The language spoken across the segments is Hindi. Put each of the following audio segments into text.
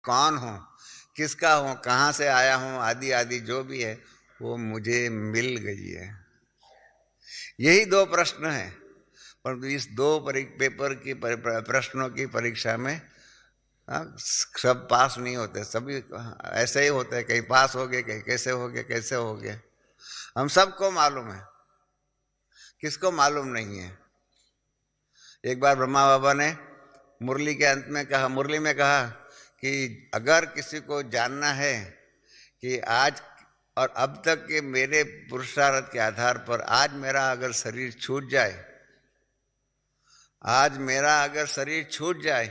कौन हूँ, किसका हूँ, कहाँ से आया हूँ, आदि आदि जो भी है वो मुझे मिल गई है। यही दो प्रश्न हैं, परंतु इस दो पेपर की प्रश्नों की परीक्षा में सब पास नहीं होते, सभी ऐसे ही होते हैं, कहीं पास हो गए, कहीं कैसे हो गए, कैसे हो गए। हम सबको मालूम है, किसको मालूम नहीं है। एक बार ब्रह्मा बाबा ने मुरली के अंत में कहा, मुरली में कहा कि अगर किसी को जानना है कि आज और अब तक के मेरे पुरुषार्थ के आधार पर आज मेरा अगर शरीर छूट जाए, आज मेरा अगर शरीर छूट जाए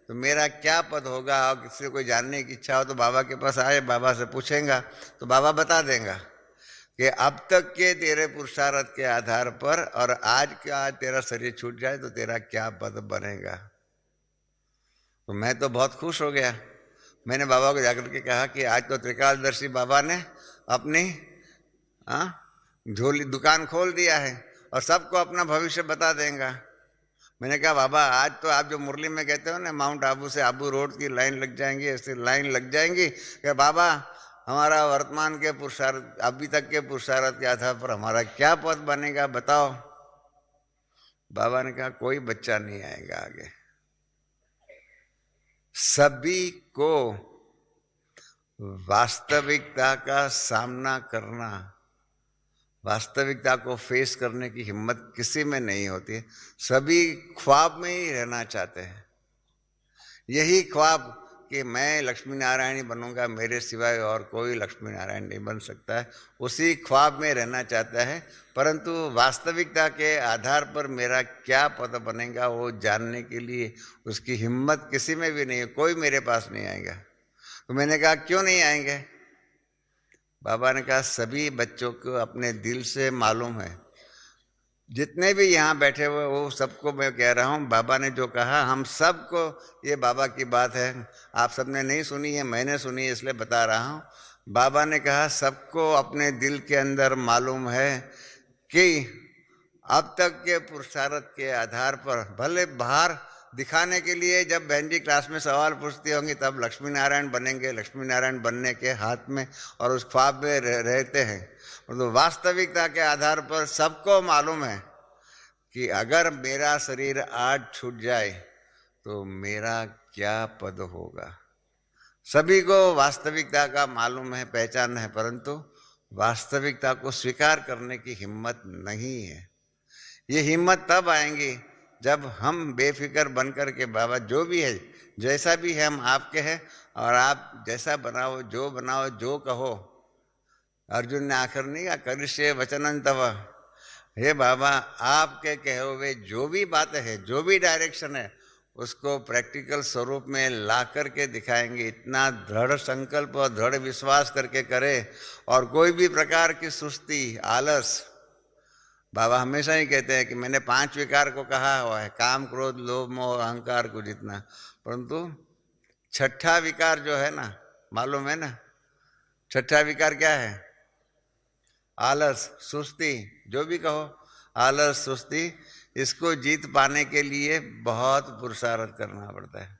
तो मेरा क्या पद होगा, और किसी को जानने की इच्छा हो तो बाबा के पास आए, बाबा से पूछेगा तो बाबा बता देगा कि अब तक के तेरे पुरुषार्थ के आधार पर और आज का तेरा शरीर छूट जाए तो तेरा क्या पद बनेगा। तो मैं तो बहुत खुश हो गया। मैंने बाबा को जाकर के कहा कि आज तो त्रिकालदर्शी बाबा ने अपनी झोली दुकान खोल दिया है और सबको अपना भविष्य बता देगा। मैंने कहा बाबा आज तो आप जो मुरली में कहते हो ना, माउंट आबू से आबू रोड की लाइन लग जाएंगी, ऐसी लाइन लग जाएंगी कि बाबा हमारा वर्तमान के पुरुषार्थ, अभी तक के पुरुषार्थ के आधार पर हमारा क्या पद बनेगा बताओ। बाबा ने कहा कोई बच्चा नहीं आएगा आगे, सभी को वास्तविकता का सामना करना, वास्तविकता को फेस करने की हिम्मत किसी में नहीं होती। सभी ख्वाब में ही रहना चाहते हैं, यही ख्वाब कि मैं लक्ष्मी नारायणी बनूंगा, मेरे सिवाय और कोई लक्ष्मी नारायण नहीं बन सकता है, उसी ख्वाब में रहना चाहता है। परंतु वास्तविकता के आधार पर मेरा क्या पद बनेगा वो जानने के लिए उसकी हिम्मत किसी में भी नहीं है, कोई मेरे पास नहीं आएगा। तो मैंने कहा क्यों नहीं आएंगे? बाबा ने कहा सभी बच्चों को अपने दिल से मालूम है, जितने भी यहाँ बैठे हुए वो सबको मैं कह रहा हूँ, बाबा ने जो कहा हम सबको, ये बाबा की बात है, आप सबने नहीं सुनी है, मैंने सुनी है इसलिए बता रहा हूँ। बाबा ने कहा सबको अपने दिल के अंदर मालूम है कि अब तक के पुरुषार्थ के आधार पर, भले बाहर दिखाने के लिए जब बहन जी क्लास में सवाल पूछती होंगी तब लक्ष्मी नारायण बनेंगे, लक्ष्मी नारायण बनने के हाथ में और उस ख्वाब में रहते हैं, तो वास्तविकता के आधार पर सबको मालूम है कि अगर मेरा शरीर आज छूट जाए तो मेरा क्या पद होगा। सभी को वास्तविकता का मालूम है, पहचान है, परंतु वास्तविकता को स्वीकार करने की हिम्मत नहीं है। ये हिम्मत तब आएंगी जब हम बेफिक्र बनकर के बाबा जो भी है, जैसा भी है हम आपके हैं और आप जैसा बनाओ, जो बनाओ, जो कहो। अर्जुन ने आखिर नहीं कहा करिष्ये वचनं तव, हे बाबा आपके कहे हुए जो भी बातें है, जो भी डायरेक्शन है उसको प्रैक्टिकल स्वरूप में ला करके दिखाएंगे। इतना दृढ़ संकल्प और दृढ़ विश्वास करके करे और कोई भी प्रकार की सुस्ती, आलस, बाबा हमेशा ही कहते हैं कि मैंने 5 विकार को कहा हुआ है, काम, क्रोध, लोभ, मोह, अहंकार को जितना, परंतु छठा विकार जो है ना, मालूम है ना छठा विकार क्या है? आलस, सुस्ती, जो भी कहो, आलस, सुस्ती, इसको जीत पाने के लिए बहुत पुरुषार्थ करना पड़ता है।